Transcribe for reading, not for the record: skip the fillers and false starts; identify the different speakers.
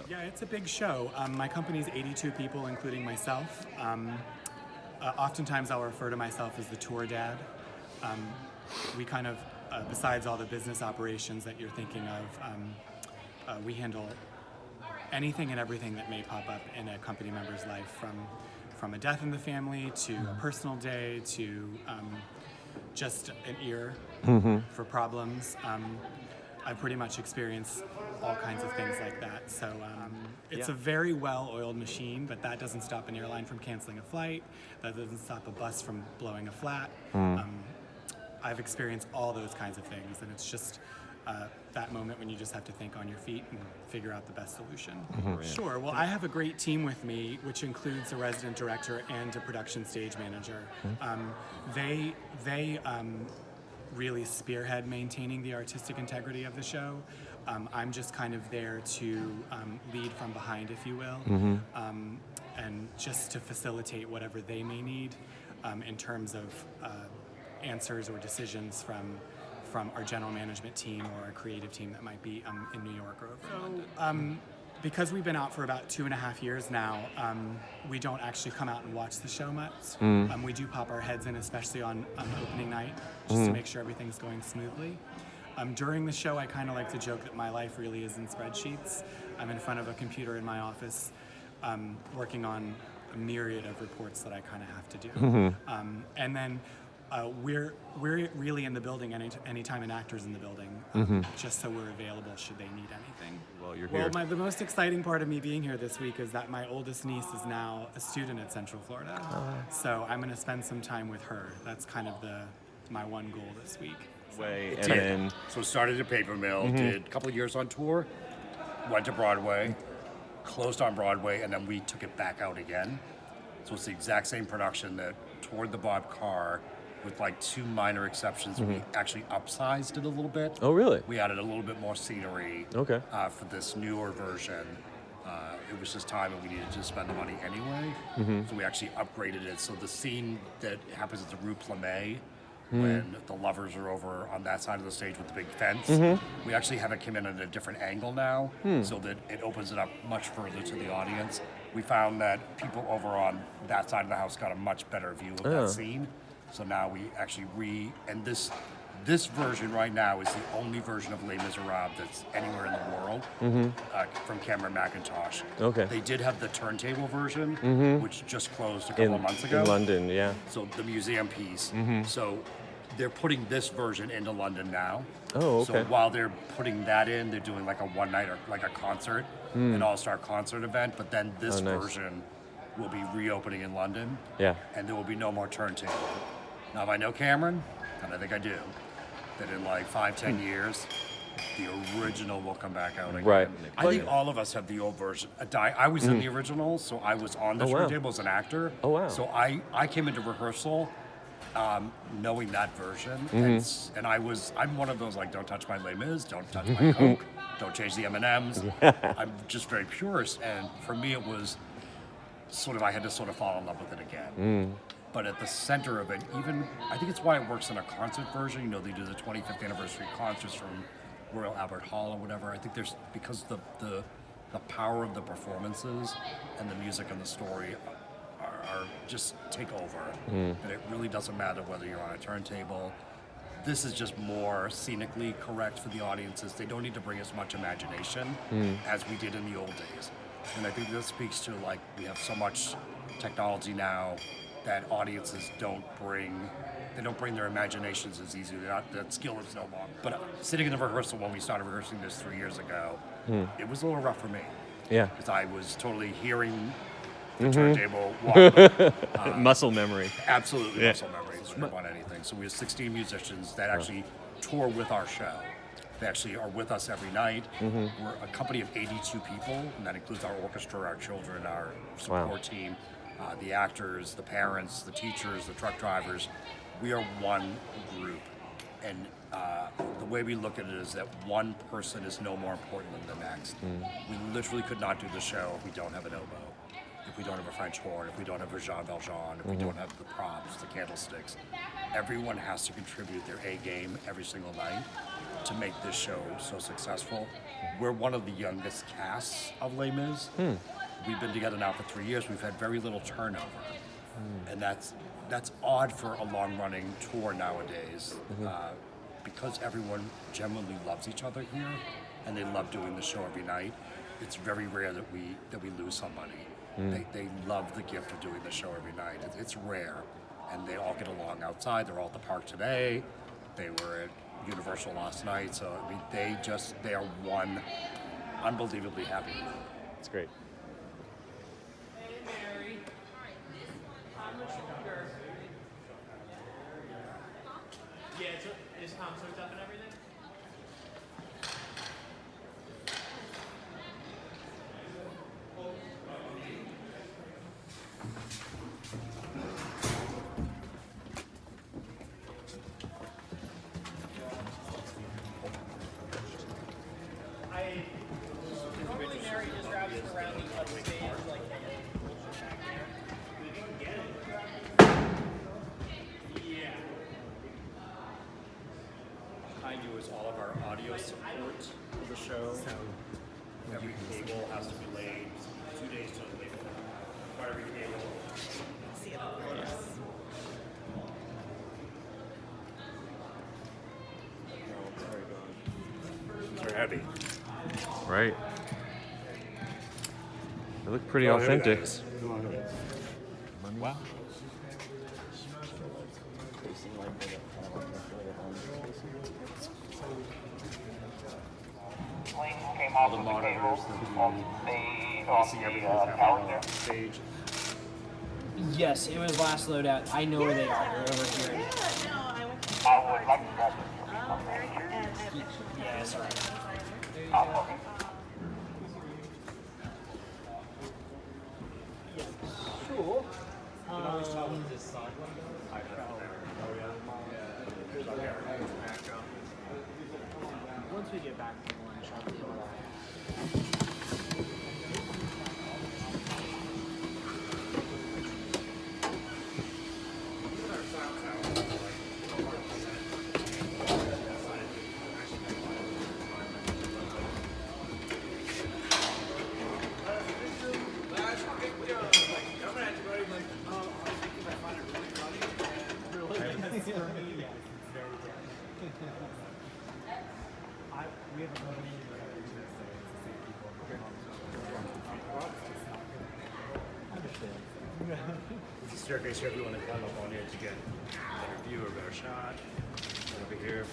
Speaker 1: Yeah, it's a big show. My company's 82 people, including myself. Oftentimes I'll refer to myself as the tour dad. We kind of, besides all the business operations that you're thinking of, we handle anything and everything that may pop up in a company member's life, from a death in the family to a personal day to just an ear for problems. I've pretty much experienced all kinds of things like that. So it's a very well-oiled machine, but that doesn't stop an airline from canceling a flight. That doesn't stop a bus from blowing a flat. I've experienced all those kinds of things, and it's just that moment when you just have to think on your feet and figure out the best solution. Sure. Well, I have a great team with me, which includes a resident director and a production stage manager. They really spearhead maintaining the artistic integrity of the show. I'm just kind of there to lead from behind, if you will, and just to facilitate whatever they may need in terms of answers or decisions from our general management team or our creative team that might be in New York or over in London. Because we've been out for about 2.5 years now, we don't actually come out and watch the show much. We do pop our heads in, especially on opening night, just to make sure everything's going smoothly. During the show, I kind of like to joke that my life really is in spreadsheets. I'm in front of a computer in my office, working on a myriad of reports that I kind of have to do. And then we're really in the building anytime an actor's in the building, just so we're available should they need anything.
Speaker 2: Well, you're here.
Speaker 1: Well, the most exciting part of me being here this week is that my oldest niece is now a student at Central Florida. So I'm going to spend some time with her. That's kind of my one goal this week.
Speaker 3: So started at Paper Mill, did a couple of years on tour, went to Broadway, closed on Broadway, and then we took it back out again. So it's the exact same production that toured the Bob Carr, with like 2 minor exceptions. We actually upsized it a little bit.
Speaker 2: Oh, really?
Speaker 3: We added a little bit more scenery
Speaker 2: Okay.
Speaker 3: For this newer version. It was just time and we needed to spend the money anyway. So we actually upgraded it. So the scene that happens at the Rue Plumet, when the lovers are over on that side of the stage with the big fence, we actually have it come in at a different angle now, so that it opens it up much further to the audience. We found that people over on that side of the house got a much better view of that scene. So now we actually and this version right now is the only version of Les Miserables that's anywhere in the world, from Cameron McIntosh.
Speaker 2: Okay.
Speaker 3: They did have the turntable version, which just closed a couple of months ago.
Speaker 2: In London, yeah.
Speaker 3: So the museum piece. So they're putting this version into London now.
Speaker 2: Oh, okay.
Speaker 3: So while they're putting that in, they're doing like a one night or like a concert, an all-star concert event. But then this version will be reopening in London.
Speaker 2: Yeah.
Speaker 3: And there will be no more turntable. Now, if I know Cameron, and I think I do, that in like 5-10 years, the original will come back out again.
Speaker 2: Right.
Speaker 3: I think all of us have the old version. I was in the original, so I was on the turntable as an actor.
Speaker 2: Oh, wow.
Speaker 3: So I came into rehearsal knowing that version, and I'm one of those like, don't touch my Les Mis, don't touch my Coke, don't change the M&Ms. I'm just very purist, and for me it was sort of, I had to sort of fall in love with it again. But at the center of it, even, I think it's why it works in a concert version. You know, they do the 25th anniversary concerts from Royal Albert Hall or whatever. I think there's, because the power of the performances and the music and the story are just take over. And it really doesn't matter whether you're on a turntable. This is just more scenically correct for the audiences. They don't need to bring as much imagination as we did in the old days. And I think this speaks to, like, we have so much technology now that audiences don't bring their imaginations as easily. That skill is no longer. But sitting in the rehearsal when we started rehearsing this 3 years ago, it was a little rough for me.
Speaker 2: Yeah.
Speaker 3: Because I was totally hearing the turntable walk.
Speaker 2: Muscle memory.
Speaker 3: Absolutely muscle memory. It's on anything. So we have 16 musicians that actually tour with our show. They actually are with us every night. We're a company of 82 people, and that includes our orchestra, our children, our support team, the actors, the parents, the teachers, the truck drivers. We are one group, and the way we look at it is that one person is no more important than the next. We literally could not do the show if we don't have an oboe, if we don't have a French horn, if we don't have a Jean Valjean, if we don't have the props, the candlesticks. Everyone has to contribute their A game every single night to make this show so successful. We're one of the youngest casts of Les Mis. We've been together now for 3 years. We've had very little turnover, and that's odd for a long-running tour nowadays, because everyone genuinely loves each other here, and they love doing the show every night. It's very rare that we lose somebody. They love the gift of doing the show every night. It's rare, and they all get along outside. They're all at the park today. They were at Universal last night. So I mean, they are one unbelievably happy group.
Speaker 2: It's great.
Speaker 4: Yeah, is Tom hooked up and everything? Normally Mary just grabs it around the stage like back there. We can get it. Yeah.
Speaker 3: Behind you is all of our audio support for the show.
Speaker 1: So
Speaker 3: Every cable has to be laid 2 days to the label. For every cable.
Speaker 1: see it all. Yes.
Speaker 3: These are heavy.
Speaker 2: Right. They look pretty
Speaker 3: Oh, heavy that
Speaker 2: authentic.
Speaker 3: is. Come on, heavy.
Speaker 1: Wow.
Speaker 3: All the monitors, see everything that's happening on stage.
Speaker 4: Yes, it was last loadout. I know where they are. They're over here. Yeah, it's alright. Sure. Once we get back from lunch, I'll do that.
Speaker 1: We have a company together too, so it's the same people.
Speaker 3: There's a staircase here if you want to climb up on here to get a better view or a better shot. Over here.